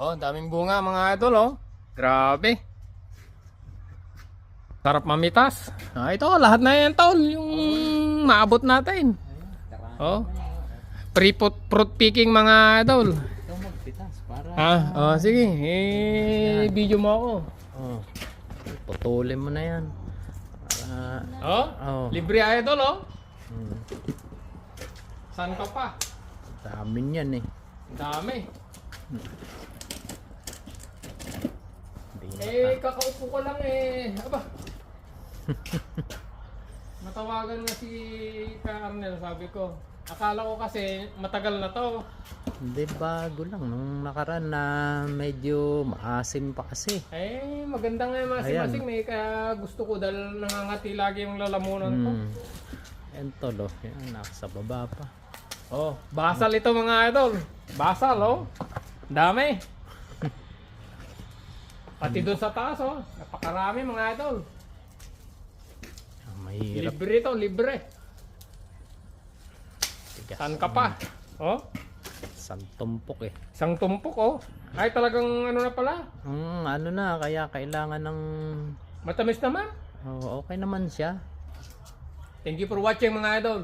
Oh, daming bunga mga idol oh. Grabe. Sarap mamitas. Ito lahat na yan tol yung maabot natin. Oh. Fruit picking mga idol. Ito magpitas para... Oh, sige. Video mo ako. Oh. Putulin mo na yan. Para... Oh, libre idol oh. Hmm. Saan ka pa? Dami yan eh. Dami. Hindi Kakaupo ko lang eh. Aba. Matawagan nga si Arnel, sabi ko. Akala ko kasi matagal na to. Hindi, bago lang. Nung nakaraan na medyo maasim pa kasi. Maganda nga yung masim-masing. May kaya gusto ko dahil nangangati lagi yung lalamunan ko. Yan tolo. Yan, nasa baba pa. Oh, basal ito mga idol. Basal oh. Dami. Pati doon sa taas oh. Napakarami mga idol. Mahirap. Libre to, libre. Tigas. Saan ka pa? Oh, Isang tumpok eh. isang tumpok oh. Ay talagang ano na pala. Ano na, kaya kailangan ng... Matamis naman. okay naman siya. Thank you for watching mga idol.